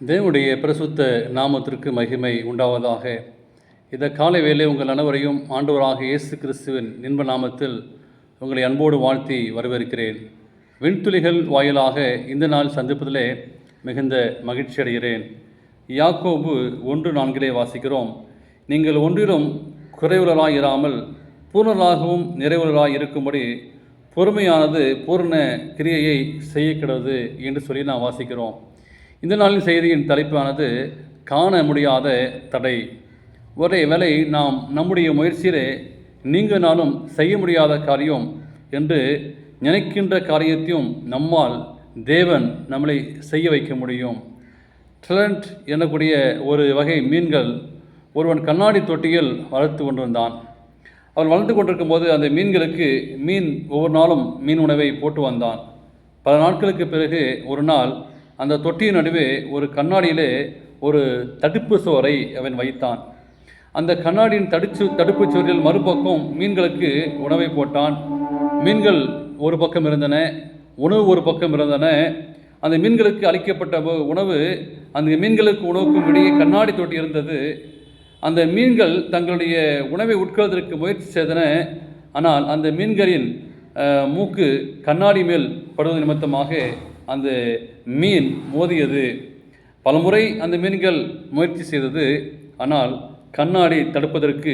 தேவனுடைய பிரசுத்த நாமத்திற்கு மகிமை உண்டாவதாக. இந்த காலை வேளை உங்கள் அனைவரையும் ஆண்டவராக இயேசு கிறிஸ்துவின் இன்ப நாமத்தில் உங்களை அன்போடு வாழ்த்தி வரவேற்கிறேன். விண்துளிகள் வாயிலாக இந்த நாள் சந்திப்பதிலே மிகுந்த மகிழ்ச்சி அடைகிறேன். யாக்கோபு 1:4 வாசிக்கிறோம், நீங்கள் ஒன்றிலும் குறைவுள்ளராய் இராமல் பூர்ணராகவும் நிறைவுள்ளராய் இருக்கும்படி பொறுமையானது பூர்ண கிரியையை செய்ய கிடவது என்று சொல்லி நாம் வாசிக்கிறோம். இந்த நாளின் செய்தியின் தலைப்பானது காண முடியாத தடை. ஒரே வேளை நாம் நம்முடைய முயற்சியிலே நீங்கள் நானும் செய்ய முடியாத காரியம் என்று நினைக்கின்ற காரியத்தையும் நம்மால் தேவன் நம்மளை செய்ய வைக்க முடியும். ட்ரெலண்ட் எனக்கூடிய ஒரு வகை மீன்கள் ஒருவன் கண்ணாடி தொட்டியில் வளர்த்து கொண்டிருந்தான். அவன் வளர்ந்து கொண்டிருக்கும் போது அந்த மீன்களுக்கு ஒவ்வொரு நாளும் மீன் உணவை போட்டு வந்தான். பல நாட்களுக்கு பிறகு ஒரு நாள் அந்த தொட்டியின் நடுவே ஒரு கண்ணாடியிலே ஒரு தடுப்பு சுவரை அவன் வைத்தான். அந்த கண்ணாடியின் தடுப்பு சுவரில் மறுபக்கம் மீன்களுக்கு உணவை போட்டான். மீன்கள் ஒரு பக்கம் இருந்தன, உணவு ஒரு பக்கம் இருந்தன. அந்த மீன்களுக்கு அளிக்கப்பட்ட உணவு, அந்த மீன்களுக்கு உணவுக்கும் இடையே கண்ணாடி தொட்டி இருந்தது. அந்த மீன்கள் தங்களுடைய உணவை உட்கொள்வதற்கு முயற்சி செய்தன. ஆனால் அந்த மீன்களின் மூக்கு கண்ணாடி மேல் படுவது நிமித்தமாக அந்த மீன் மோதியது. பலமுறை அந்த மீன்கள் முயற்சி செய்தது, ஆனால் கண்ணாடி தடுப்பதற்கு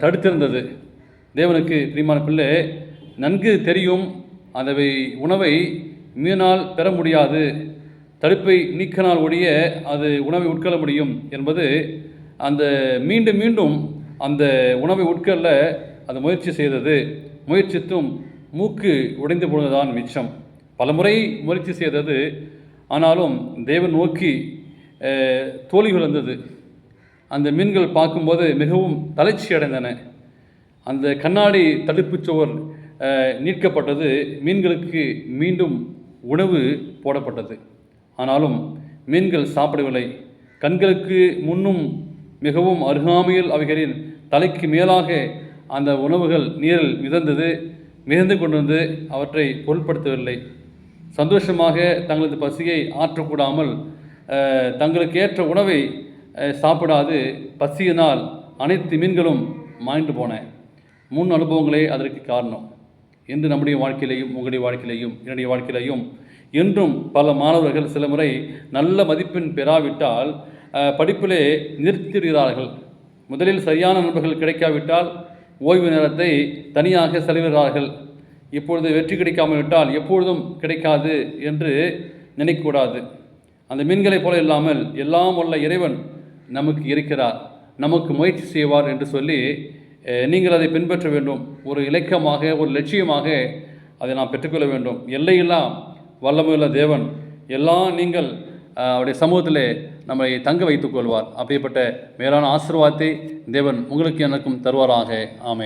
தடுத்திருந்தது. தேவனுக்கு பிரியமான பிள்ளை, நன்கு தெரியும் அந்த உணவை மீனால் பெற முடியாது, தடுப்பை நீக்கினால் ஒழிய அது உணவை உட்கொள்ள முடியும் என்பது. அந்த மீண்டும் மீண்டும் அந்த உணவை உட்கொள்ள அது முயற்சி செய்தது. முயற்சித்தும் மூக்கு உடைந்து போனதுதான் மிச்சம். பலமுறை முயற்சி செய்தது, ஆனாலும் தேவன் நோக்கி தோல்வி விழுந்தது. அந்த மீன்கள் பார்க்கும்போது மிகவும் தளர்ச்சி அடைந்தன. அந்த கண்ணாடி தடுப்பு சுவர் நீக்கப்பட்டது. மீன்களுக்கு மீண்டும் உணவு போடப்பட்டது. ஆனாலும் மீன்கள் சாப்பிடவில்லை. கண்களுக்கு முன்னும் மிகவும் அருகாமையில் அவைகளின் தலைக்கு மேலாக அந்த உணவுகள் நீரில் மிதந்து கொண்டிருந்து அவற்றை பொருட்படுத்தவில்லை. சந்தோஷமாக தங்களது பசியை ஆற்றக்கூடாமல் தங்களுக்கு ஏற்ற உணவை சாப்பிடாது பசியினால் அனைத்து மீன்களும் மாய்ந்து போன முன் அனுபவங்களே அதற்கு காரணம். இன்று நம்முடைய வாழ்க்கையிலையும் உங்களுடைய வாழ்க்கையிலையும் என்னுடைய வாழ்க்கையிலையும் என்றும் பல மாணவர்கள் சில முறை நல்ல மதிப்பெண் பெறாவிட்டால் படிப்பிலே நிறுத்திவிடுகிறார்கள். முதலில் சரியான நண்பர்கள் கிடைக்காவிட்டால் ஓய்வு நேரத்தை தனியாக செலவிடுகிறார்கள். இப்பொழுது வெற்றி கிடைக்காமல் விட்டால் எப்பொழுதும் கிடைக்காது என்று நினைக்கக்கூடாது. அந்த மீன்களைப் போல இல்லாமல் எல்லாம் உள்ள இறைவன் நமக்கு இருக்கிறார், நமக்கு முயற்சி செய்வார் என்று சொல்லி நீங்கள் அதை பின்பற்ற வேண்டும். ஒரு இலக்கமாக, ஒரு லட்சியமாக அதை நாம் பெற்றுக்கொள்ள வேண்டும். எல்லையெல்லாம் வல்லமையுள்ள தேவன் நீங்கள் அவருடைய சமூகத்திலே நம்மை தங்க வைத்துக் கொள்வார். அப்படிப்பட்ட மேலான ஆசீர்வாதத்தை தேவன் உங்களுக்கு எனக்கும் தருவாராக. ஆமென்.